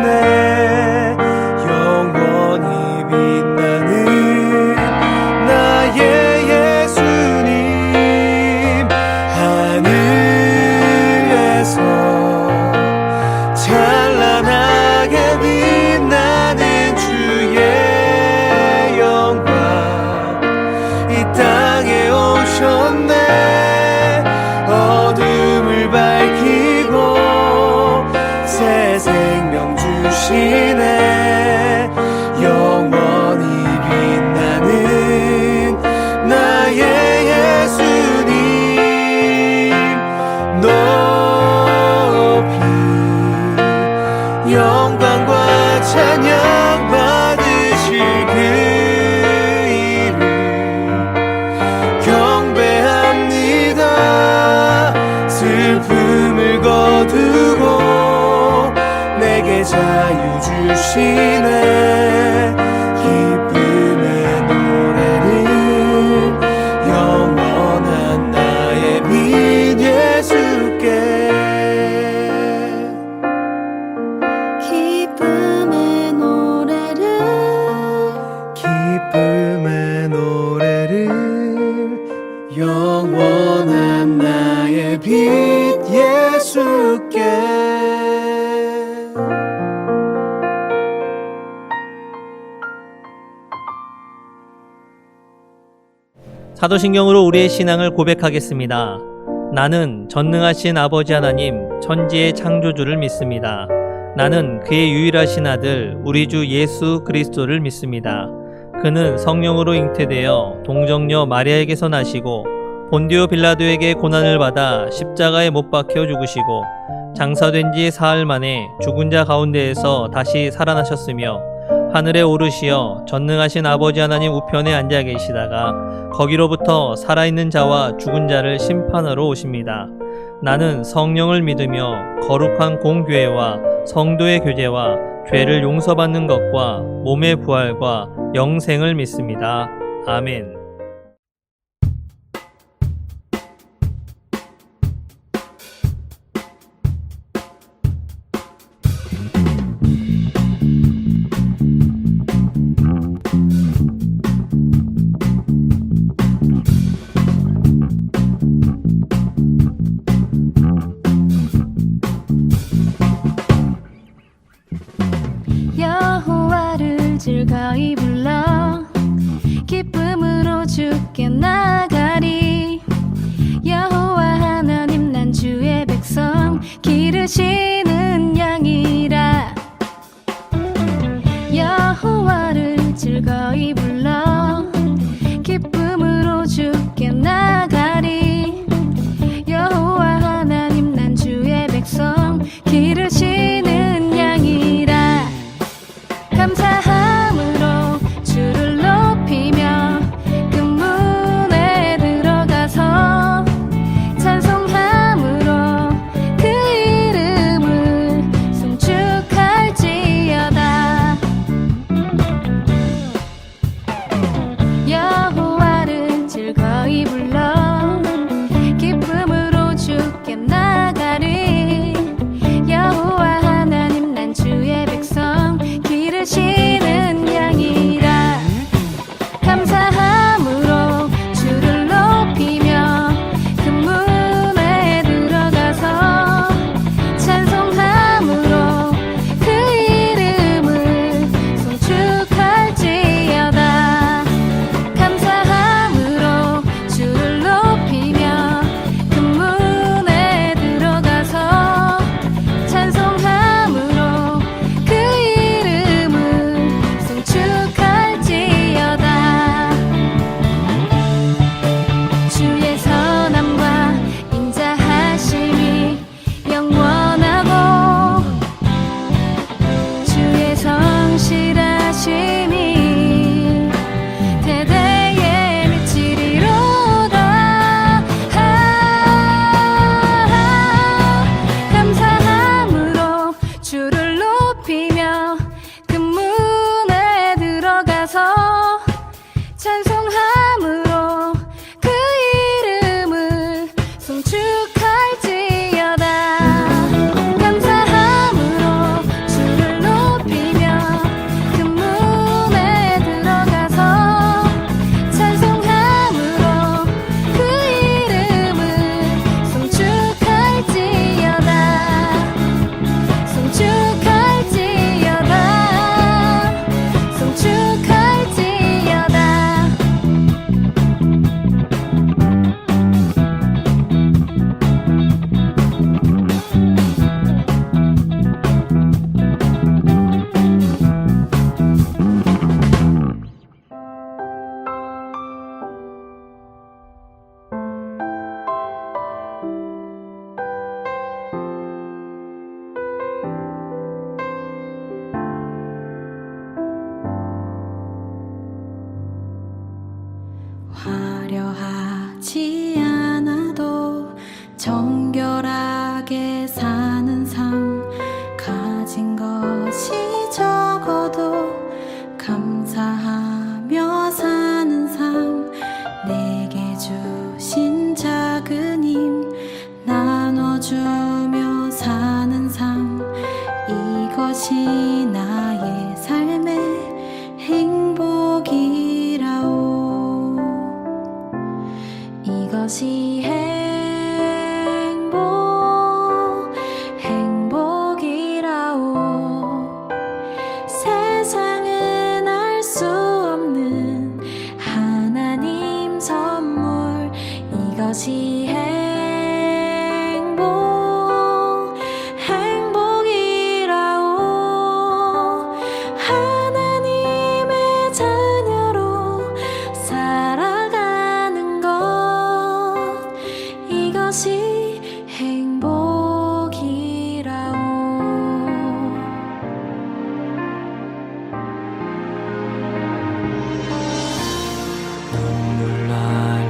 주시네. 영원히 빛나는 나의 예수님, 하늘에서 찬란하게 빛나는 주의 영광, 이 땅에 오셨네. 어둠을 밝히고 새 생명 주시네. 영원히 빛나는 나의 예수님, 높이 영광과 찬양 받으실 그 이름 경배합니다. 슬픔을 거두고 내게 자유 주시네. 기쁨의 노래를 영원한 나의 빛 예수께. 기쁨의 노래를 영원한 나의 빛 예수께. 사도신경으로 우리의 신앙을 고백하겠습니다. 나는 전능하신 아버지 하나님, 천지의 창조주를 믿습니다. 나는 그의 유일하신 아들 우리 주 예수 그리스도를 믿습니다. 그는 성령으로 잉태되어 동정녀 마리아에게서 나시고 본디오 빌라도에게 고난을 받아 십자가에 못 박혀 죽으시고 장사된 지 사흘 만에 죽은 자 가운데에서 다시 살아나셨으며 하늘에 오르시어 전능하신 아버지 하나님 우편에 앉아 계시다가 거기로부터 살아있는 자와 죽은 자를 심판하러 오십니다. 나는 성령을 믿으며 거룩한 공교회와 성도의 교제와 죄를 용서받는 것과 몸의 부활과 영생을 믿습니다. 아멘. 여호와를 즐거이 불러 기쁨으로 주께 나가리. 여호와 하나님 난 주의 백성 기르시는 양이라. 여호와를 즐거이 불러 기쁨으로 주께 나가리. 여호와 하나님 난 주의 백성 기르시는 양이라. 감사함으로 주를 높이며 그 문에 들어가서 찬송함으로 그 이름을 적어도 감사하며 사는 삶, 내게 주신 작은 힘 나눠주며 사는 삶, 이것이 나의 삶의 행복이라오. 이것이 행복이라오. 세상은 알 수 없는 하나님 선물, 이것이 행복이라오. 하나님의 자녀로 살아가는 것, 이것이 행복이라오. 눈물 날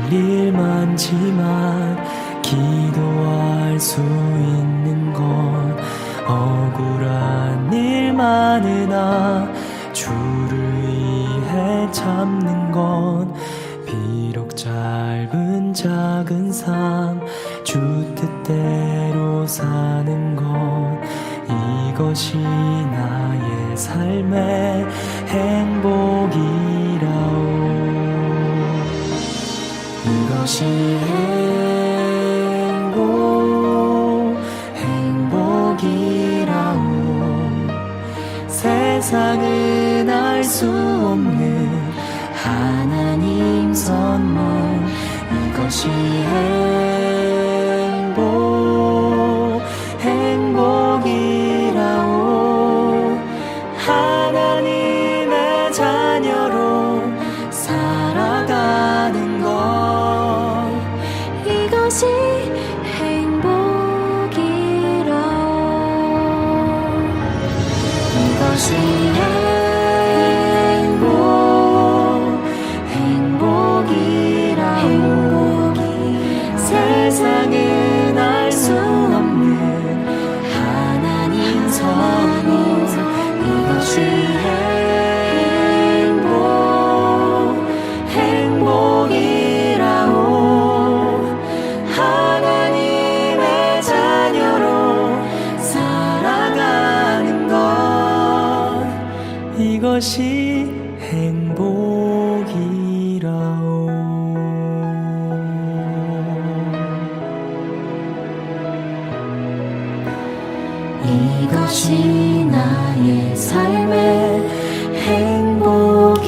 일 많지만 기도할 수 있는 건 억울한 일 많으나 주를 위해 참는 건 비록 짧은 작은 삶 주 뜻대로 사는 건 이것이 나의 삶의 행복이라오. 이것이 행복이라오. 세상은 알 수 없는 하나님 선물, 이것이 행복이라오. 하나님의 자녀로 살아가는 것, 이것이 행복이라오. 이것이 행복이라오. 세상은 알 수 없는 하나님 선물, 이것이 행복이라오. 하나님의 자녀로 살아가는 것, 이것이 행복이라오. 이것이 나의 삶의 행복이라오.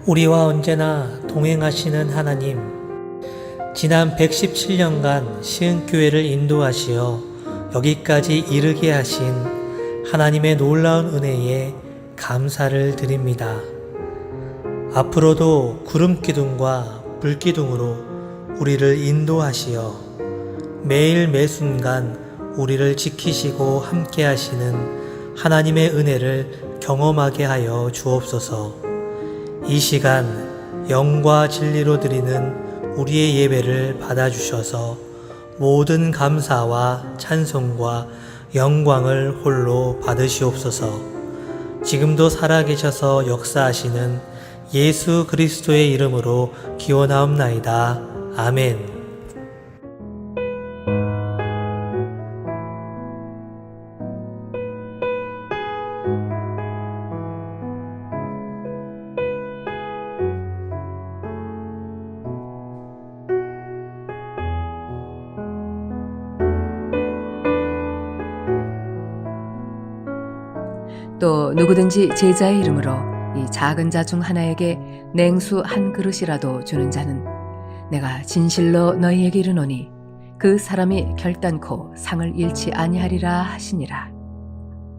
우리와 언제나 동행하시는 하나님, 지난 117년간 시흥교회를 인도하시어 여기까지 이르게 하신 하나님의 놀라운 은혜에 감사를 드립니다. 앞으로도 구름기둥과 불기둥으로 우리를 인도하시어 매일 매순간 우리를 지키시고 함께 하시는 하나님의 은혜를 경험하게 하여 주옵소서. 이 시간 영과 진리로 드리는 우리의 예배를 받아주셔서 모든 감사와 찬송과 영광을 홀로 받으시옵소서. 지금도 살아계셔서 역사하시는 예수 그리스도의 이름으로 기원하옵나이다. 아멘. 또 누구든지 제자의 이름으로 이 작은 자 중 하나에게 냉수 한 그릇이라도 주는 자는 내가 진실로 너희에게 이르노니 그 사람이 결단코 상을 잃지 아니하리라 하시니라.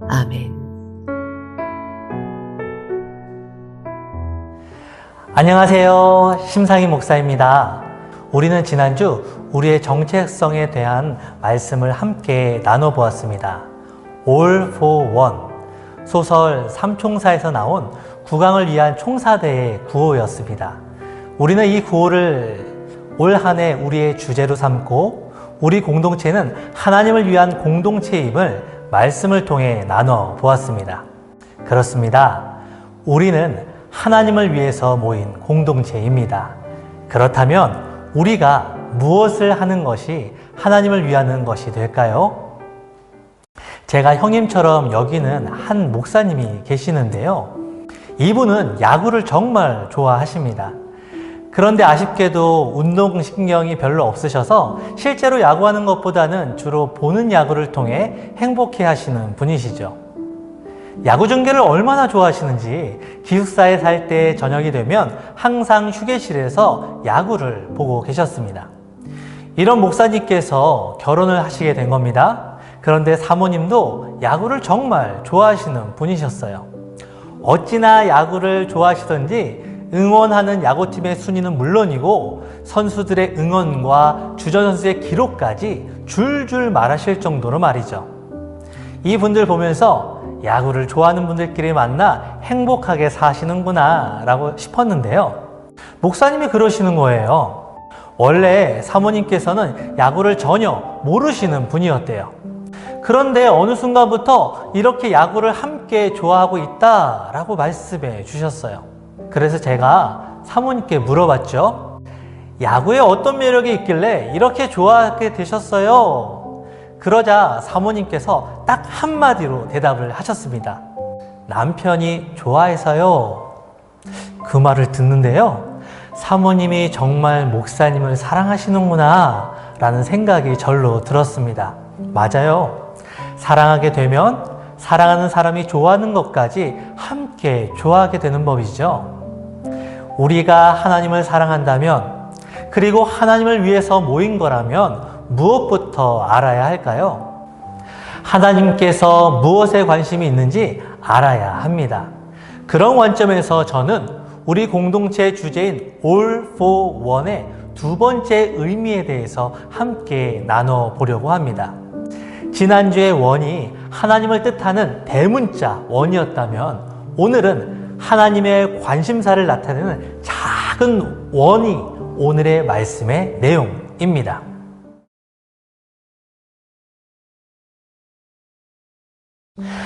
아멘. 안녕하세요. 심상희 목사입니다. 우리는 지난주 우리의 정체성에 대한 말씀을 함께 나눠보았습니다. All for One, 소설 삼총사에서 나온 국왕을 위한 총사대의 구호였습니다. 우리는 이 구호를 올 한 해 우리의 주제로 삼고 우리 공동체는 하나님을 위한 공동체임을 말씀을 통해 나눠 보았습니다. 그렇습니다. 우리는 하나님을 위해서 모인 공동체입니다. 그렇다면 우리가 무엇을 하는 것이 하나님을 위하는 것이 될까요? 제가 형님처럼 여기는 한 목사님이 계시는데요. 이분은 야구를 정말 좋아하십니다. 그런데 아쉽게도 운동신경이 별로 없으셔서 실제로 야구하는 것보다는 주로 보는 야구를 통해 행복해 하시는 분이시죠. 야구 중계를 얼마나 좋아하시는지 기숙사에 살 때 저녁이 되면 항상 휴게실에서 야구를 보고 계셨습니다. 이런 목사님께서 결혼을 하시게 된 겁니다. 그런데 사모님도 야구를 정말 좋아하시는 분이셨어요. 어찌나 야구를 좋아하시던지 응원하는 야구팀의 순위는 물론이고 선수들의 응원과 주전선수의 기록까지 줄줄 말하실 정도로 말이죠. 이분들 보면서 야구를 좋아하는 분들끼리 만나 행복하게 사시는구나 라고 싶었는데요. 목사님이 그러시는 거예요. 원래 사모님께서는 야구를 전혀 모르시는 분이었대요. 그런데 어느 순간부터 이렇게 야구를 함께 좋아하고 있다라고 말씀해 주셨어요. 그래서 제가 사모님께 물어봤죠. 야구에 어떤 매력이 있길래 이렇게 좋아하게 되셨어요? 그러자 사모님께서 딱 한마디로 대답을 하셨습니다. 남편이 좋아해서요. 그 말을 듣는데요. 사모님이 정말 목사님을 사랑하시는구나 라는 생각이 절로 들었습니다. 맞아요. 사랑하게 되면 사랑하는 사람이 좋아하는 것까지 함께 좋아하게 되는 법이죠. 우리가 하나님을 사랑한다면, 그리고 하나님을 위해서 모인 거라면 무엇부터 알아야 할까요? 하나님께서 무엇에 관심이 있는지 알아야 합니다. 그런 관점에서 저는 우리 공동체의 주제인 All for One의 두 번째 의미에 대해서 함께 나눠보려고 합니다. 지난주에 원이 하나님을 뜻하는 대문자 원이었다면 오늘은 하나님의 관심사를 나타내는 작은 원이 오늘의 말씀의 내용입니다.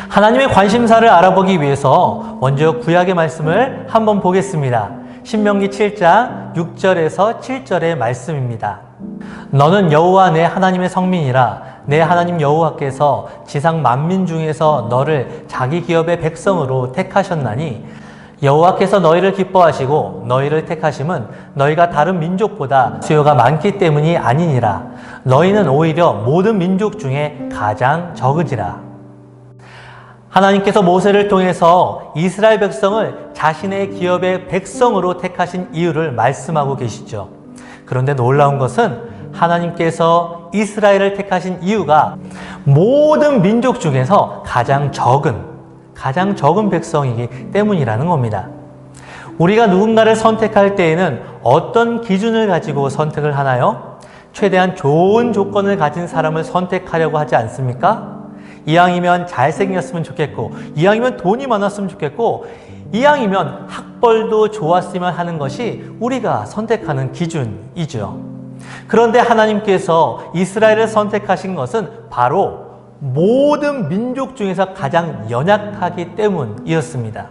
하나님의 관심사를 알아보기 위해서 먼저 구약의 말씀을 한번 보겠습니다. 신명기 7장 6절에서 7절의 말씀입니다. 너는 여호와 내 하나님의 성민이라. 내 하나님 여호와께서 지상 만민 중에서 너를 자기 기업의 백성으로 택하셨나니 여호와께서 너희를 기뻐하시고 너희를 택하심은 너희가 다른 민족보다 수요가 많기 때문이 아니니라. 너희는 오히려 모든 민족 중에 가장 적으지라. 하나님께서 모세를 통해서 이스라엘 백성을 자신의 기업의 백성으로 택하신 이유를 말씀하고 계시죠. 그런데 놀라운 것은 하나님께서 이스라엘을 택하신 이유가 모든 민족 중에서 가장 적은 백성이기 때문이라는 겁니다. 우리가 누군가를 선택할 때에는 어떤 기준을 가지고 선택을 하나요? 최대한 좋은 조건을 가진 사람을 선택하려고 하지 않습니까? 이왕이면 잘생겼으면 좋겠고, 이왕이면 돈이 많았으면 좋겠고, 이왕이면 학벌도 좋았으면 하는 것이 우리가 선택하는 기준이죠. 그런데 하나님께서 이스라엘을 선택하신 것은 바로 모든 민족 중에서 가장 연약하기 때문이었습니다.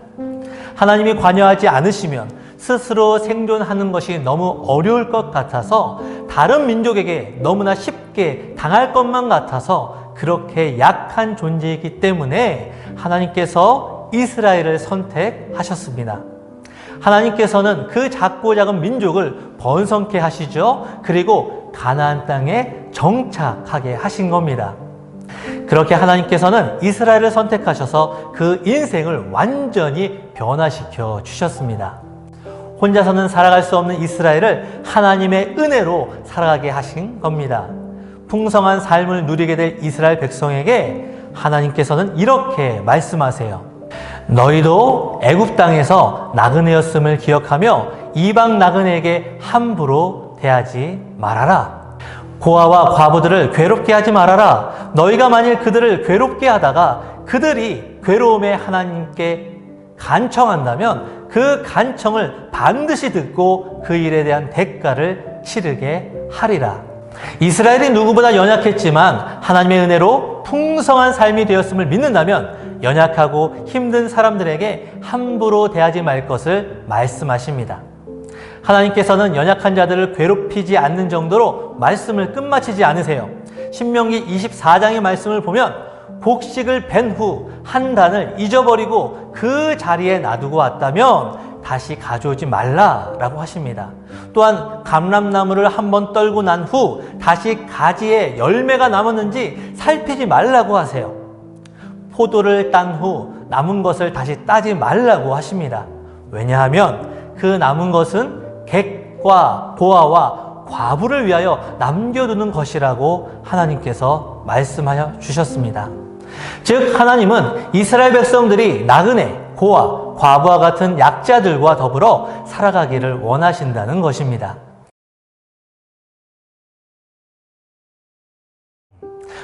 하나님이 관여하지 않으시면 스스로 생존하는 것이 너무 어려울 것 같아서, 다른 민족에게 너무나 쉽게 당할 것만 같아서 그렇게 약한 존재이기 때문에 하나님께서 이스라엘을 선택하셨습니다. 하나님께서는 그 작고 작은 민족을 번성케 하시죠. 그리고 가나안 땅에 정착하게 하신 겁니다. 그렇게 하나님께서는 이스라엘을 선택하셔서 그 인생을 완전히 변화시켜 주셨습니다. 혼자서는 살아갈 수 없는 이스라엘을 하나님의 은혜로 살아가게 하신 겁니다. 풍성한 삶을 누리게 될 이스라엘 백성에게 하나님께서는 이렇게 말씀하세요. 너희도 애굽 땅에서 나그네였음을 기억하며 이방 나그네에게 함부로 대하지 말아라. 고아와 과부들을 괴롭게 하지 말아라. 너희가 만일 그들을 괴롭게 하다가 그들이 괴로움에 하나님께 간청한다면 그 간청을 반드시 듣고 그 일에 대한 대가를 치르게 하리라. 이스라엘이 누구보다 연약했지만 하나님의 은혜로 풍성한 삶이 되었음을 믿는다면 연약하고 힘든 사람들에게 함부로 대하지 말 것을 말씀하십니다. 하나님께서는 연약한 자들을 괴롭히지 않는 정도로 말씀을 끝마치지 않으세요. 신명기 24장의 말씀을 보면 곡식을 벤 후 한 단을 잊어버리고 그 자리에 놔두고 왔다면 다시 가져오지 말라라고 하십니다. 또한 감람나무를 한번 떨고 난 후 다시 가지에 열매가 남았는지 살피지 말라고 하세요. 포도를 딴 후 남은 것을 다시 따지 말라고 하십니다. 왜냐하면 그 남은 것은 객과 고아와 과부를 위하여 남겨두는 것이라고 하나님께서 말씀하여 주셨습니다. 즉 하나님은 이스라엘 백성들이 나그네, 고아, 과부와 같은 약자들과 더불어 살아가기를 원하신다는 것입니다.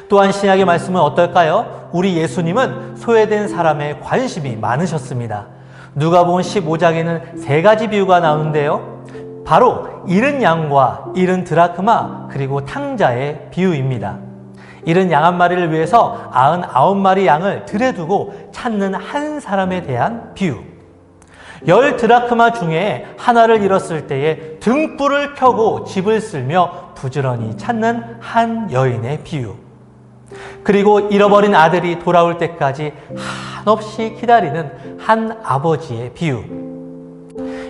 또한 신약의 말씀은 어떨까요? 우리 예수님은 소외된 사람에 관심이 많으셨습니다. 누가복음 15장에는 3가지 비유가 나오는데요. 바로 잃은 양과 잃은 드라크마 그리고 탕자의 비유입니다. 잃은 양 한 마리를 위해서 99마리 양을 들에 두고 찾는 한 사람에 대한 비유. 10 드라크마 중에 하나를 잃었을 때에 등불을 켜고 집을 쓸며 부지런히 찾는 한 여인의 비유. 그리고 잃어버린 아들이 돌아올 때까지 한없이 기다리는 한 아버지의 비유.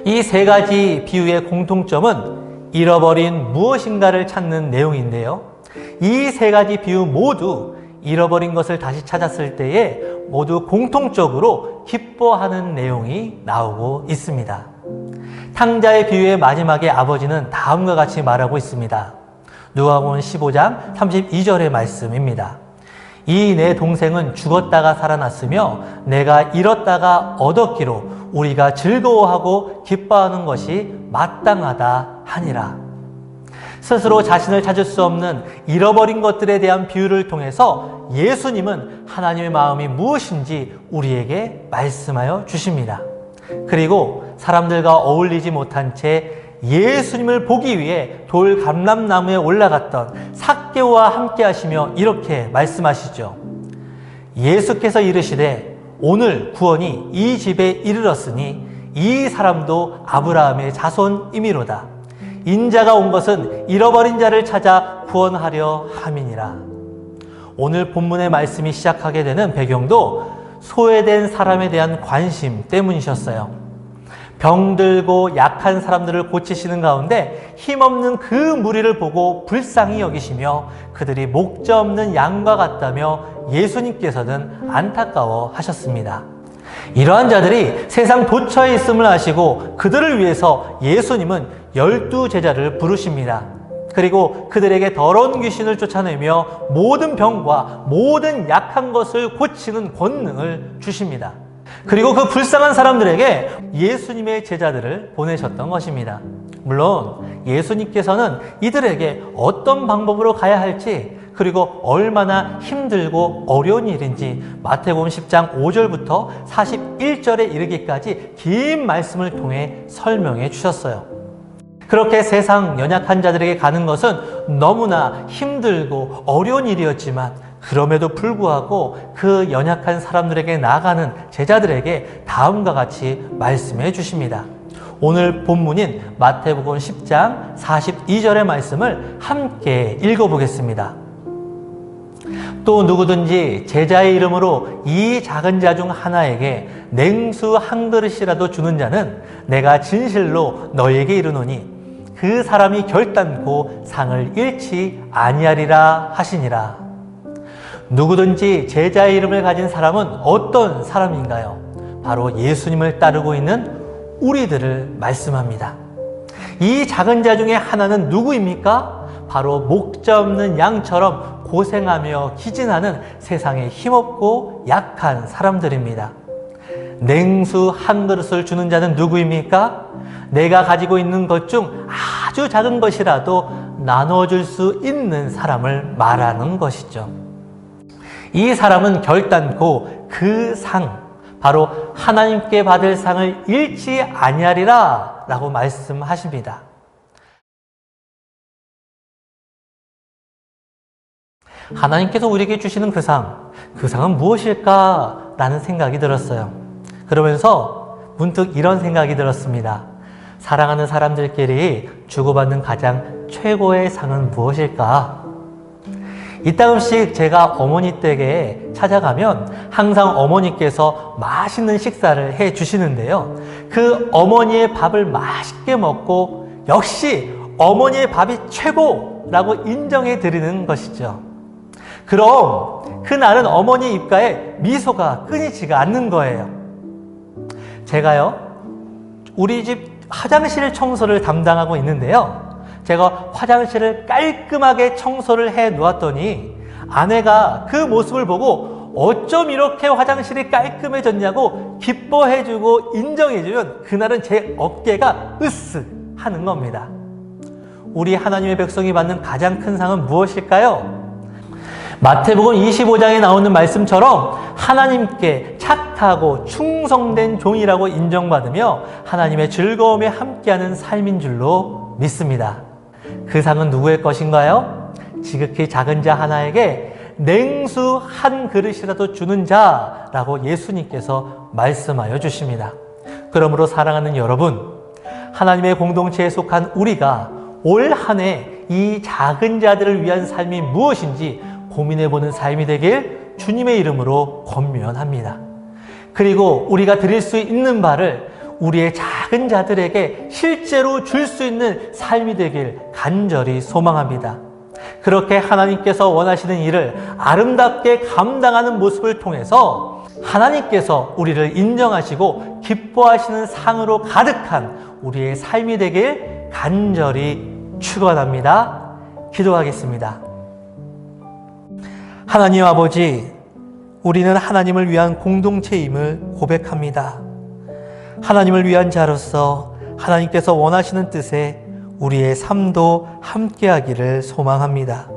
이 3가지 비유의 공통점은 잃어버린 무엇인가를 찾는 내용인데요. 이 3가지 비유 모두 잃어버린 것을 다시 찾았을 때에 모두 공통적으로 기뻐하는 내용이 나오고 있습니다. 탕자의 비유의 마지막에 아버지는 다음과 같이 말하고 있습니다. 누가복음 15장 32절의 말씀입니다. 이 내 동생은 죽었다가 살아났으며 내가 잃었다가 얻었기로 우리가 즐거워하고 기뻐하는 것이 마땅하다 하니라. 스스로 자신을 찾을 수 없는 잃어버린 것들에 대한 비유를 통해서 예수님은 하나님의 마음이 무엇인지 우리에게 말씀하여 주십니다. 그리고 사람들과 어울리지 못한 채 예수님을 보기 위해 돌 감람나무에 올라갔던 삭개오와 함께 하시며 이렇게 말씀하시죠. 예수께서 이르시되 오늘 구원이 이 집에 이르렀으니 이 사람도 아브라함의 자손이미로다. 인자가 온 것은 잃어버린 자를 찾아 구원하려 함이니라. 오늘 본문의 말씀이 시작하게 되는 배경도 소외된 사람에 대한 관심 때문이셨어요. 병들고 약한 사람들을 고치시는 가운데 힘없는 그 무리를 보고 불쌍히 여기시며 그들이 목자 없는 양과 같다며 예수님께서는 안타까워 하셨습니다. 이러한 자들이 세상 도처에 있음을 아시고 그들을 위해서 예수님은 12 제자를 부르십니다. 그리고 그들에게 더러운 귀신을 쫓아내며 모든 병과 모든 약한 것을 고치는 권능을 주십니다. 그리고 그 불쌍한 사람들에게 예수님의 제자들을 보내셨던 것입니다. 물론 예수님께서는 이들에게 어떤 방법으로 가야 할지, 그리고 얼마나 힘들고 어려운 일인지 마태복음 10장 5절부터 41절에 이르기까지 긴 말씀을 통해 설명해 주셨어요. 그렇게 세상 연약한 자들에게 가는 것은 너무나 힘들고 어려운 일이었지만, 그럼에도 불구하고 그 연약한 사람들에게 나아가는 제자들에게 다음과 같이 말씀해 주십니다. 오늘 본문인 마태복음 10장 42절의 말씀을 함께 읽어보겠습니다. 또 누구든지 제자의 이름으로 이 작은 자 중 하나에게 냉수 한 그릇이라도 주는 자는 내가 진실로 너희에게 이르노니 그 사람이 결단코 상을 잃지 아니하리라 하시니라. 누구든지 제자의 이름을 가진 사람은 어떤 사람인가요? 바로 예수님을 따르고 있는 우리들을 말씀합니다. 이 작은 자 중에 하나는 누구입니까? 바로 목자 없는 양처럼 고생하며 기진하는 세상에 힘없고 약한 사람들입니다. 냉수 한 그릇을 주는 자는 누구입니까? 내가 가지고 있는 것 중 아주 작은 것이라도 나눠줄 수 있는 사람을 말하는 것이죠. 이 사람은 결단코 그 상, 바로 하나님께 받을 상을 잃지 아니하리라 라고 말씀하십니다. 하나님께서 우리에게 주시는 그 상은 무엇일까? 라는 생각이 들었어요. 그러면서 문득 이런 생각이 들었습니다. 사랑하는 사람들끼리 주고받는 가장 최고의 상은 무엇일까? 이따금씩 제가 어머니 댁에 찾아가면 항상 어머니께서 맛있는 식사를 해 주시는데요. 그 어머니의 밥을 맛있게 먹고 역시 어머니의 밥이 최고라고 인정해 드리는 것이죠. 그럼 그날은 어머니 입가에 미소가 끊이지가 않는 거예요. 제가요, 우리 집 화장실 청소를 담당하고 있는데요. 제가 화장실을 깔끔하게 청소를 해 놓았더니 아내가 그 모습을 보고 어쩜 이렇게 화장실이 깔끔해졌냐고 기뻐해주고 인정해주면 그날은 제 어깨가 으쓱 하는 겁니다. 우리 하나님의 백성이 받는 가장 큰 상은 무엇일까요? 마태복음 25장에 나오는 말씀처럼 하나님께 착하고 충성된 종이라고 인정받으며 하나님의 즐거움에 함께하는 삶인 줄로 믿습니다. 그 상은 누구의 것인가요? 지극히 작은 자 하나에게 냉수 한 그릇이라도 주는 자라고 예수님께서 말씀하여 주십니다. 그러므로 사랑하는 여러분, 하나님의 공동체에 속한 우리가 올 한 해 이 작은 자들을 위한 삶이 무엇인지 고민해보는 삶이 되길 주님의 이름으로 권면합니다. 그리고 우리가 드릴 수 있는 바를 우리의 작은 자들에게 실제로 줄 수 있는 삶이 되길 간절히 소망합니다. 그렇게 하나님께서 원하시는 일을 아름답게 감당하는 모습을 통해서 하나님께서 우리를 인정하시고 기뻐하시는 상으로 가득한 우리의 삶이 되길 간절히 축원합니다. 기도하겠습니다. 하나님 아버지, 우리는 하나님을 위한 공동체임을 고백합니다. 하나님을 위한 자로서 하나님께서 원하시는 뜻에 우리의 삶도 함께하기를 소망합니다.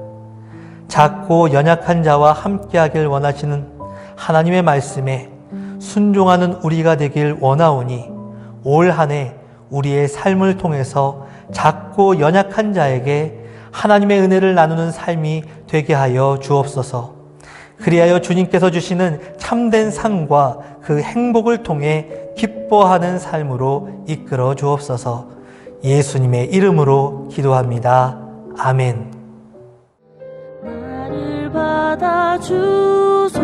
작고 연약한 자와 함께하길 원하시는 하나님의 말씀에 순종하는 우리가 되길 원하오니 올 한 해 우리의 삶을 통해서 작고 연약한 자에게 하나님의 은혜를 나누는 삶이 되게 하여 주옵소서. 그리하여 주님께서 주시는 참된 상과 그 행복을 통해 기뻐하는 삶으로 이끌어 주옵소서. 예수님의 이름으로 기도합니다. 아멘. 나를 받아주소서.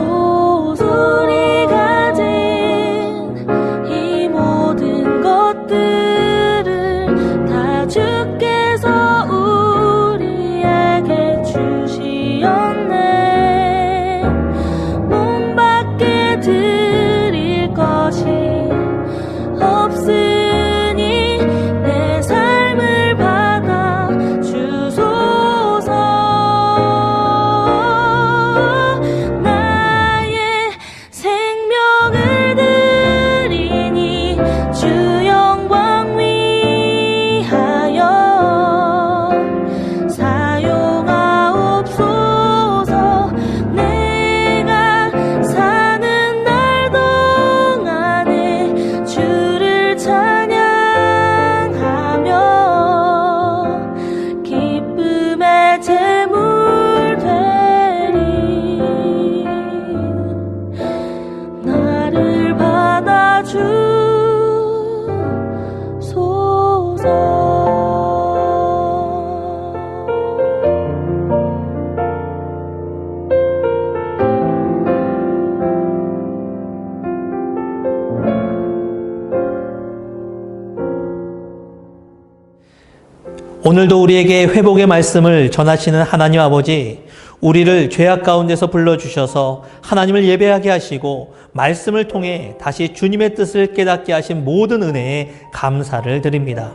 우리 가진 이 모든 것들을 다 주께서 우리에게 주시었네. 몸 밖에 드릴 것이 없으니 내 삶을 받아 주소서. 나의 생명을 오늘도 우리에게 회복의 말씀을 전하시는 하나님 아버지, 우리를 죄악 가운데서 불러주셔서 하나님을 예배하게 하시고 말씀을 통해 다시 주님의 뜻을 깨닫게 하신 모든 은혜에 감사를 드립니다.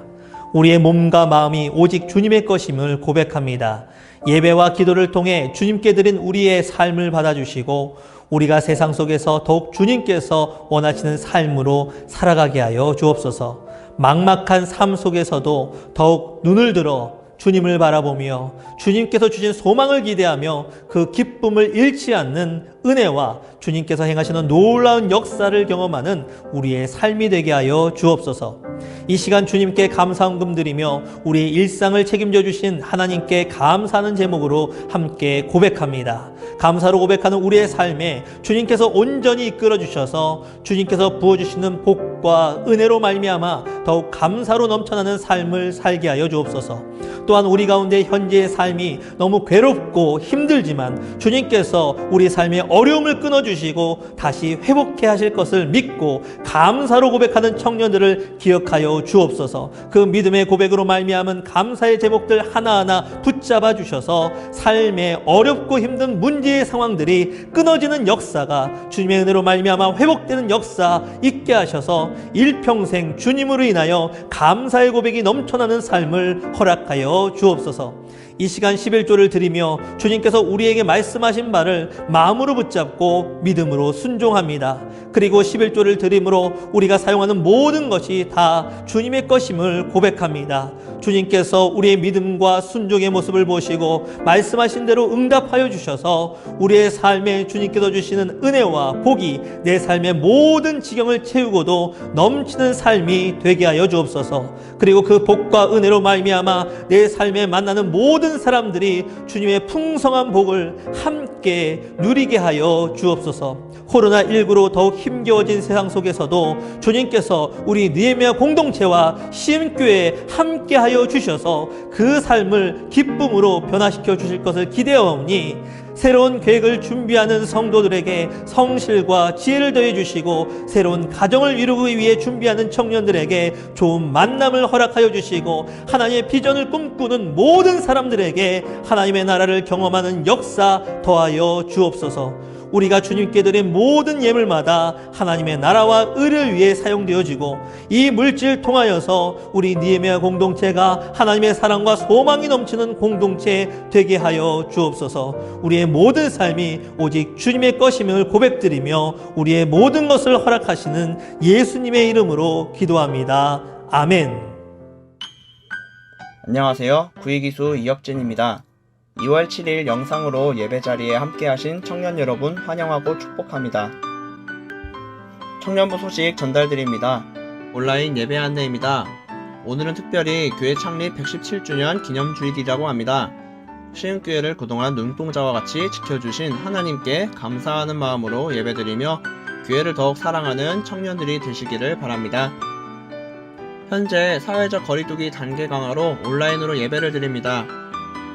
우리의 몸과 마음이 오직 주님의 것임을 고백합니다. 예배와 기도를 통해 주님께 드린 우리의 삶을 받아주시고 우리가 세상 속에서 더욱 주님께서 원하시는 삶으로 살아가게 하여 주옵소서. 막막한 삶 속에서도 더욱 눈을 들어 주님을 바라보며 주님께서 주신 소망을 기대하며 그 기쁨을 잃지 않는 은혜와 주님께서 행하시는 놀라운 역사를 경험하는 우리의 삶이 되게 하여 주옵소서. 이 시간 주님께 감사헌금 드리며 우리의 일상을 책임져 주신 하나님께 감사하는 제목으로 함께 고백합니다. 감사로 고백하는 우리의 삶에 주님께서 온전히 이끌어 주셔서 주님께서 부어주시는 복과 은혜로 말미암아 더욱 감사로 넘쳐나는 삶을 살게 하여 주옵소서. 또한 우리 가운데 현재의 삶이 너무 괴롭고 힘들지만 주님께서 우리 삶의 어려움을 끊어주시고 다시 회복해 하실 것을 믿고 감사로 고백하는 청년들을 기억하여 주옵소서. 그 믿음의 고백으로 말미암은 감사의 제목들 하나하나 붙잡아 주셔서 삶의 어렵고 힘든 문제의 상황들이 끊어지는 역사가 주님의 은혜로 말미암아 회복되는 역사 있게 하셔서 일평생 주님으로 인하여 감사의 고백이 넘쳐나는 삶을 허락하여 주옵소서. 이 시간 11조를 드리며 주님께서 우리에게 말씀하신 바를 마음으로 붙잡고 믿음으로 순종합니다. 그리고 11조를 드림으로 우리가 사용하는 모든 것이 다 주님의 것임을 고백합니다. 주님께서 우리의 믿음과 순종의 모습을 보시고 말씀하신 대로 응답하여 주셔서 우리의 삶에 주님께서 주시는 은혜와 복이 내 삶의 모든 지경을 채우고도 넘치는 삶이 되게 하여 주옵소서. 그리고 그 복과 은혜로 말미암아 내 삶에 만나는 모든 사람들이 주님의 풍성한 복을 함께 누리게 하여 주옵소서. 코로나19로 더욱 힘겨워진 세상 속에서도 주님께서 우리 느헤미야 공동체와 시엠교회에 함께 하여 주셔서 그 삶을 기쁨으로 변화시켜 주실 것을 기대하오니 새로운 계획을 준비하는 성도들에게 성실과 지혜를 더해 주시고 새로운 가정을 이루기 위해 준비하는 청년들에게 좋은 만남을 허락하여 주시고 하나님의 비전을 꿈꾸는 모든 사람들에게 하나님의 나라를 경험하는 역사 더하여 주옵소서. 우리가 주님께 드린 모든 예물마다 하나님의 나라와 의를 위해 사용되어지고 이 물질을 통하여서 우리 느헤미야 공동체가 하나님의 사랑과 소망이 넘치는 공동체 되게 하여 주옵소서. 우리의 모든 삶이 오직 주님의 것임을 고백드리며 우리의 모든 것을 허락하시는 예수님의 이름으로 기도합니다. 아멘. 안녕하세요. 구이기수 이혁진입니다. 2월 7일 영상으로 예배 자리에 함께하신 청년 여러분 환영하고 축복합니다. 청년부 소식 전달드립니다. 온라인 예배 안내입니다. 오늘은 특별히 교회 창립 117주년 기념주일이라고 합니다. 시흥교회를 그동안 눈동자와 같이 지켜주신 하나님께 감사하는 마음으로 예배드리며 교회를 더욱 사랑하는 청년들이 되시기를 바랍니다. 현재 사회적 거리두기 단계 강화로 온라인으로 예배를 드립니다.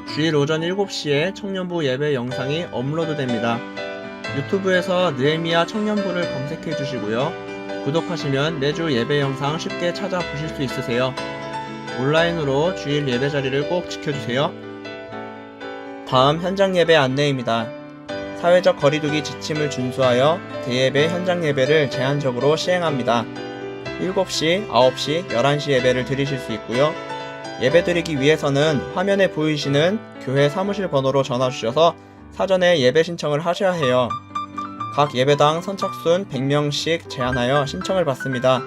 주일 오전 7시에 청년부 예배 영상이 업로드됩니다. 유튜브에서 느헤미야 청년부를 검색해 주시고요. 구독하시면 매주 예배 영상 쉽게 찾아보실 수 있으세요. 온라인으로 주일 예배 자리를 꼭 지켜주세요. 다음 현장 예배 안내입니다. 사회적 거리두기 지침을 준수하여 대예배 현장 예배를 제한적으로 시행합니다. 7시, 9시, 11시 예배를 드리실 수 있고요. 예배드리기 위해서는 화면에 보이시는 교회 사무실 번호로 전화 주셔서 사전에 예배 신청을 하셔야 해요. 각 예배당 선착순 100명씩 제한하여 신청을 받습니다.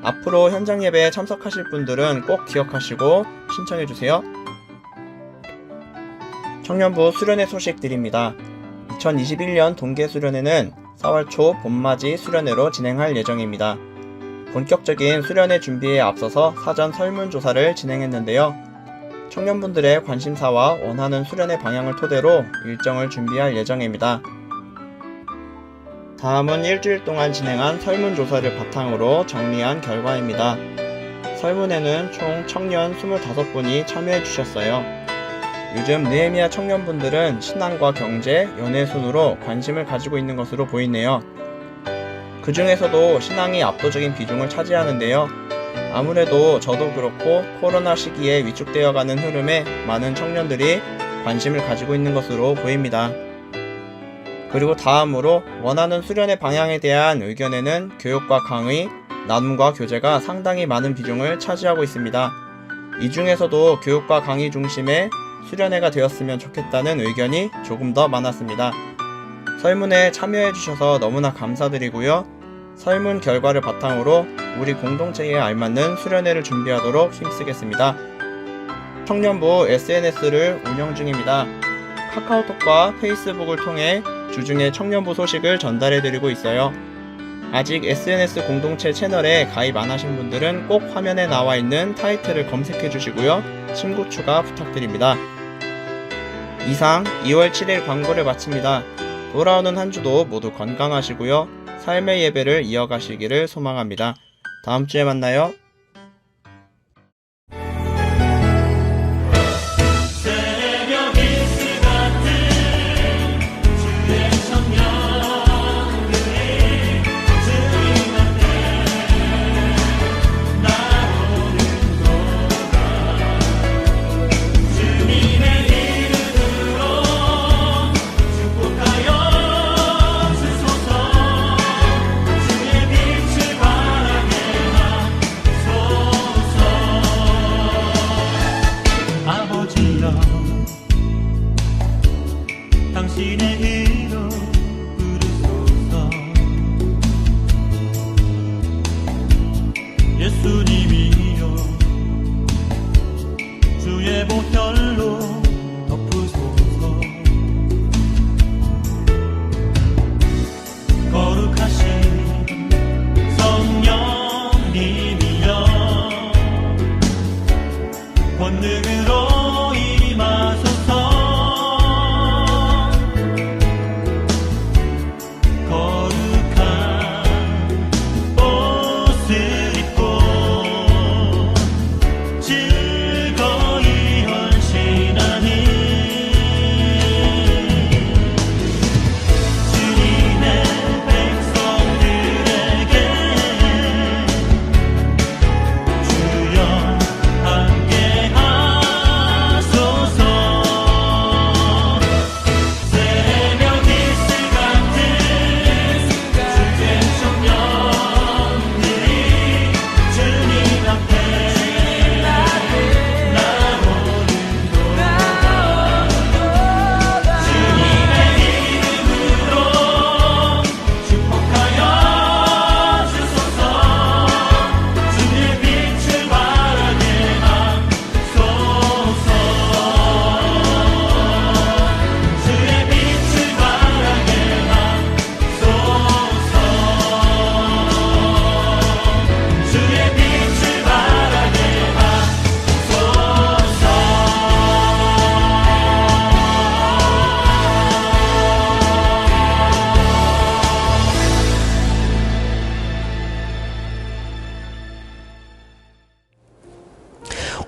앞으로 현장 예배에 참석하실 분들은 꼭 기억하시고 신청해 주세요. 청년부 수련회 소식 드립니다. 2021년 동계 수련회는 4월 초 봄맞이 수련회로 진행할 예정입니다. 본격적인 수련회 준비에 앞서서 사전 설문조사를 진행했는데요. 청년분들의 관심사와 원하는 수련회 방향을 토대로 일정을 준비할 예정입니다. 다음은 일주일 동안 진행한 설문조사를 바탕으로 정리한 결과입니다. 설문에는 총 청년 25분이 참여해 주셨어요. 요즘 느헤미야 청년분들은 신앙과 경제, 연애 순으로 관심을 가지고 있는 것으로 보이네요. 그 중에서도 신앙이 압도적인 비중을 차지하는데요. 아무래도 저도 그렇고 코로나 시기에 위축되어가는 흐름에 많은 청년들이 관심을 가지고 있는 것으로 보입니다. 그리고 다음으로 원하는 수련의 방향에 대한 의견에는 교육과 강의, 나눔과 교제가 상당히 많은 비중을 차지하고 있습니다. 이 중에서도 교육과 강의 중심의 수련회가 되었으면 좋겠다는 의견이 조금 더 많았습니다. 설문에 참여해 주셔서 너무나 감사드리고요. 설문 결과를 바탕으로 우리 공동체에 알맞는 수련회를 준비하도록 힘쓰겠습니다. 청년부 SNS를 운영 중입니다. 카카오톡과 페이스북을 통해 주중에 청년부 소식을 전달해드리고 있어요. 아직 SNS 공동체 채널에 가입 안 하신 분들은 꼭 화면에 나와 있는 타이틀을 검색해 주시고요. 친구 추가 부탁드립니다. 이상 2월 7일 광고를 마칩니다. 돌아오는 한 주도 모두 건강하시고요. 삶의 예배를 이어가시기를 소망합니다. 다음 주에 만나요. 당신의 이름 부르소서. 예수님이여 주의 보혈로 덮으소서. 거룩하신 성령님이여 권능으로 임하소서.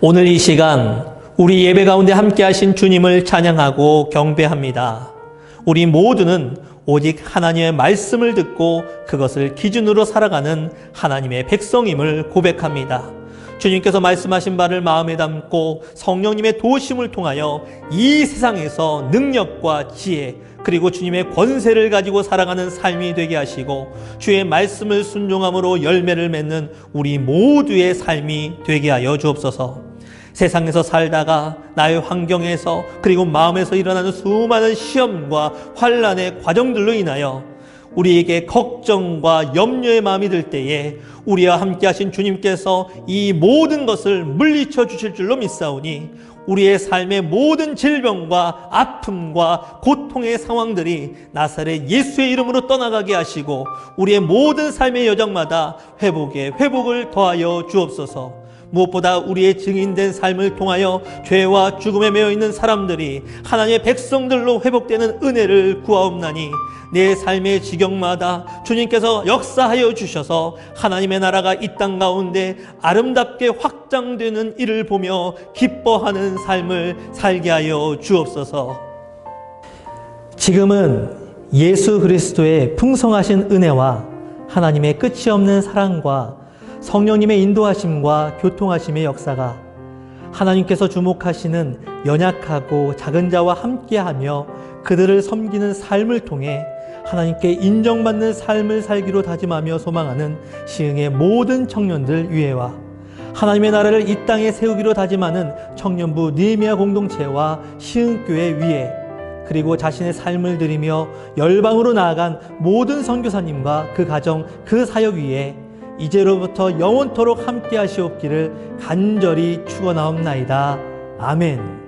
오늘 이 시간 우리 예배 가운데 함께 하신 주님을 찬양하고 경배합니다. 우리 모두는 오직 하나님의 말씀을 듣고 그것을 기준으로 살아가는 하나님의 백성임을 고백합니다. 주님께서 말씀하신 바를 마음에 담고 성령님의 도우심을 통하여 이 세상에서 능력과 지혜 그리고 주님의 권세를 가지고 살아가는 삶이 되게 하시고 주의 말씀을 순종함으로 열매를 맺는 우리 모두의 삶이 되게 하여 주옵소서. 세상에서 살다가 나의 환경에서 그리고 마음에서 일어나는 수많은 시험과 환난의 과정들로 인하여 우리에게 걱정과 염려의 마음이 들 때에 우리와 함께 하신 주님께서 이 모든 것을 물리쳐 주실 줄로 믿사오니 우리의 삶의 모든 질병과 아픔과 고통의 상황들이 나사렛 예수의 이름으로 떠나가게 하시고 우리의 모든 삶의 여정마다 회복에 회복을 더하여 주옵소서. 무엇보다 우리의 증인된 삶을 통하여 죄와 죽음에 매여 있는 사람들이 하나님의 백성들로 회복되는 은혜를 구하옵나니 내 삶의 지경마다 주님께서 역사하여 주셔서 하나님의 나라가 이 땅 가운데 아름답게 확장되는 일을 보며 기뻐하는 삶을 살게 하여 주옵소서. 지금은 예수 그리스도의 풍성하신 은혜와 하나님의 끝이 없는 사랑과 성령님의 인도하심과 교통하심의 역사가 하나님께서 주목하시는 연약하고 작은 자와 함께하며 그들을 섬기는 삶을 통해 하나님께 인정받는 삶을 살기로 다짐하며 소망하는 시흥의 모든 청년들 위에와 하나님의 나라를 이 땅에 세우기로 다짐하는 청년부 느헤미야 공동체와 시흥교회 위에 그리고 자신의 삶을 드리며 열방으로 나아간 모든 선교사님과 그 가정, 그 사역 위에 이제로부터 영원토록 함께 하시옵기를 간절히 축원하옵나이다. 아멘.